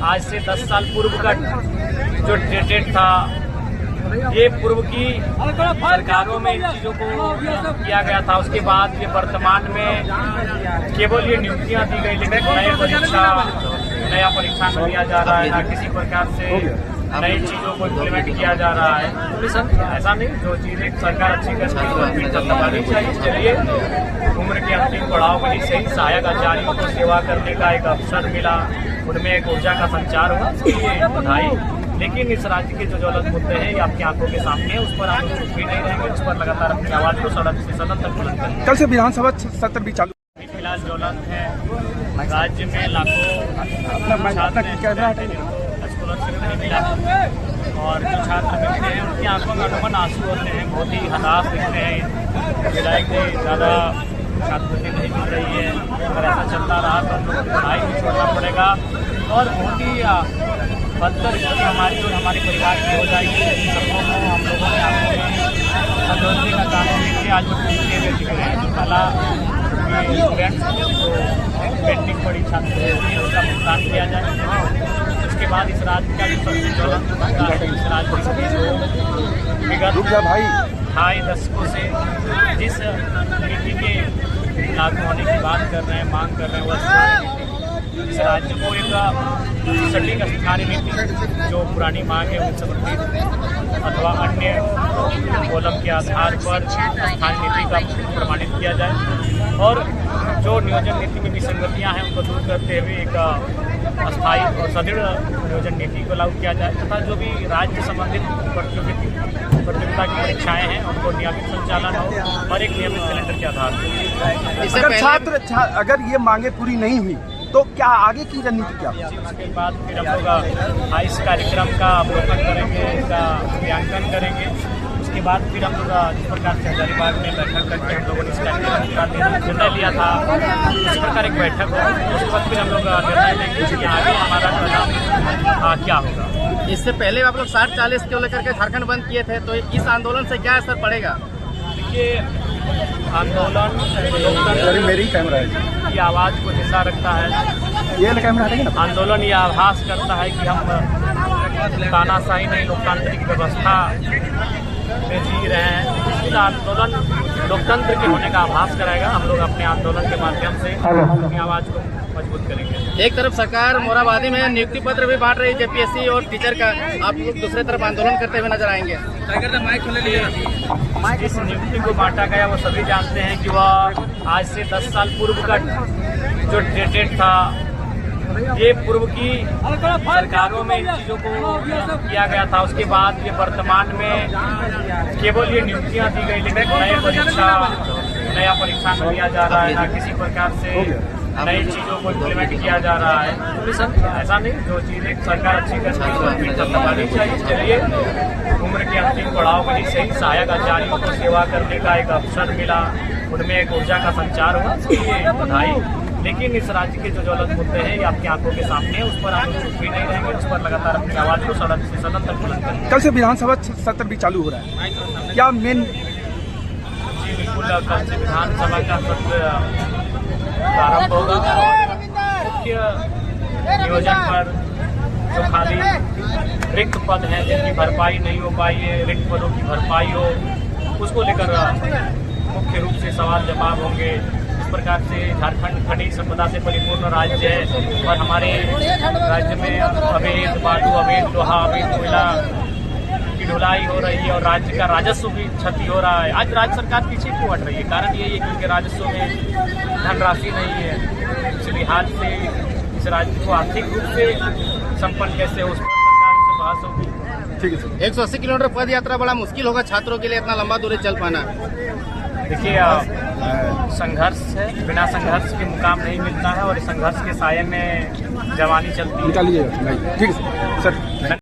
आज से 10 साल पूर्व का जो डेटेड था, ये पूर्व की सरकारों में इन चीज़ों को किया गया था। उसके बाद ये वर्तमान में केवल ये नियुक्तियां दी गई, लेकिन नया परीक्षा में लिया जा रहा है, ना किसी प्रकार से नई चीज़ों को इम्प्लीमेंट किया जा रहा है। ऐसा नहीं, जो चीज़ एक सरकार अच्छी करती है तो फिर करनी चाहिए। इसके लिए उम्र के अंतिम पड़ाव में सही सहायक आचार्यों को सेवा करने का एक अवसर मिला, उनमें एक ऊर्जा का संचार हुआ, इसके लिए बधाई। लेकिन इस राज्य के जो ज्वलंत मुद्दे हैं ये आपकी आंखों के सामने है, उस पर हम चुप भी नहीं रहेंगे, उस पर लगातार अपनी आवाज़ को सदन से सदन तक बुलंद करेंगे। कल से विधानसभा सत्र भी चालू फिलहाल ज्वलंत है, राज्य में लाखों छात्र स्कॉलरशिप नहीं मिला और जो छात्र मिलते हैं उनकी आंखों में अनमन आंसू होते हैं, बहुत ही हताश दिखते हैं। विधायक से ज़्यादा छात्रवृत्ति नहीं मिल रही है, अगर ऐसा चलता रहा तो हम लोग को पढ़ाई भी छोड़ना पड़ेगा और बहुत ही बदतर स्थिति हमारे परिवार की हो जाएगी। सबको हम लोगों ने आंखों में समझौते का कानून लेके आज वो टूटते हुए दिख रहे हैं। जो पहला पेंडिंग पड़ी छात्रवृत्ति है उसका भुगतान किया जाए। उसके बाद इस राज्य का जो सबसे ज्वलंत मुद्दा है, इस राज्य की विगत ढाई दशकों से जिस नीति के लागू होने की बात कर रहे हैं, मांग कर रहे हैं, वह इस राज्य को एक सटीक स्थानीय नीति जो पुरानी मांग है उन समर्पित अथवा अन्य कॉलम के आधार पर स्थानीय नीति का प्रमाणित किया जाए और जो नियोजन नीति में विसंगतियां हैं उनको दूर करते हुए एक अस्थायी और सुदृढ़ नियोजन नीति को लागू किया जाए तथा जो भी राज्य संबंधित प्रतियोगिता की परीक्षाएं हैं उनको नियमित संचालन हो और एक नियमित कैलेंडर के आधार पर। अगर ये मांगे पूरी नहीं हुई तो क्या आगे की रणनीति क्या? उसके बाद फिर हम लोग इस कार्यक्रम का अवलोकन करेंगे, इसका मूल्यांकन करेंगे। उसके बाद फिर हम लोग जिस प्रकार से हजारीबाग में बैठक करके हम लोगों ने इस कार्यक्रम का निर्णय लिया था, इस प्रकार एक बैठक हो, उसके बाद फिर हम लोग निर्णय लेंगे कि आगे हमारा कदम क्या होगा। इससे पहले आप लोग 60-40 को लेकर के झारखंड बंद किए थे, तो इस आंदोलन से क्या असर पड़ेगा? देखिए, आंदोलन लोकतंत्र की आवाज़ को दिशा रखता है। ये कैमरा आंदोलन ये आभास करता है कि हम तानाशाही नहीं लोकतांत्रिक व्यवस्था में जी रहे हैं। इस आंदोलन लोकतंत्र के होने का आभास कराएगा। हम लोग अपने आंदोलन के माध्यम से अपनी आवाज़ को मजबूत करेंगे। एक तरफ सरकार मोराबादी में नियुक्ति पत्र भी बांट रही है जेपीएससी और टीचर का, आप लोग दूसरे तरफ आंदोलन करते हुए नजर आएंगे। जिस नियुक्ति को बांटा गया वो सभी जानते हैं कि वह आज से 10 साल पूर्व का जो डेटेड था, ये पूर्व की सरकारों में इन चीज़ों को किया गया था। उसके बाद ये वर्तमान में केवल ये नियुक्तियां दी गई, लेकिन नया परीक्षा में लिया जा रहा है, ना किसी प्रकार से नई चीज़ों को इम्प्लीमेंट किया जा रहा है। ऐसा नहीं, जो चीज़ एक सरकार अच्छी करती है तो फिर करनी चाहिए। इसके लिए उम्र के अंतिम पड़ाव में सही सहायक आचार्यों को सेवा करने का एक अवसर मिला, उनमें एक ऊर्जा का संचार हुआ, इसके लिए बधाई। लेकिन इस राज्य के जो ज्वलंत मुद्दे हैं ये आपकी आंखों के सामने है, उस पर हम चुप भी नहीं रहेंगे, उस पर लगातार अपनी आवाज़ को सदन से सदन तक बुलंद करेंगे। कल से विधानसभा सत्र भी चालू हो रहा है, क्या मेन? जी बिल्कुल, कल से विधानसभा का सत्र प्रारंभ होगा। मुख्य नियोजन पर जो खाली रिक्त पद हैं जिनकी भरपाई नहीं हो पाई है, रिक्त पदों की भरपाई हो, उसको लेकर मुख्य रूप से सवाल जवाब होंगे। इस प्रकार से झारखंड खनिज संपदा से परिपूर्ण राज्य है और हमारे राज्य में अवैध बालू, अवैध लोहा, अवैध कोयला की ढुलाई हो रही है और राज्य का राजस्व भी क्षति हो रहा है। आज राज्य सरकार पीछे क्यों हट रही है? कारण ये है क्योंकि राजस्व में धनराशि नहीं है। इस लिहाज से इस राज्य को आर्थिक रूप से संपन्न कैसे हो, उस पर सरकार से बहस होगी। ठीक है सर। 180 किलोमीटर पद यात्रा बड़ा मुश्किल होगा छात्रों के लिए, इतना लंबा दूरी चल पाना। देखिए, संघर्ष है, बिना संघर्ष के मुकाम नहीं मिलता है और इस संघर्ष के साये में जवानी चलती है। निकालिए। ठीक है सर।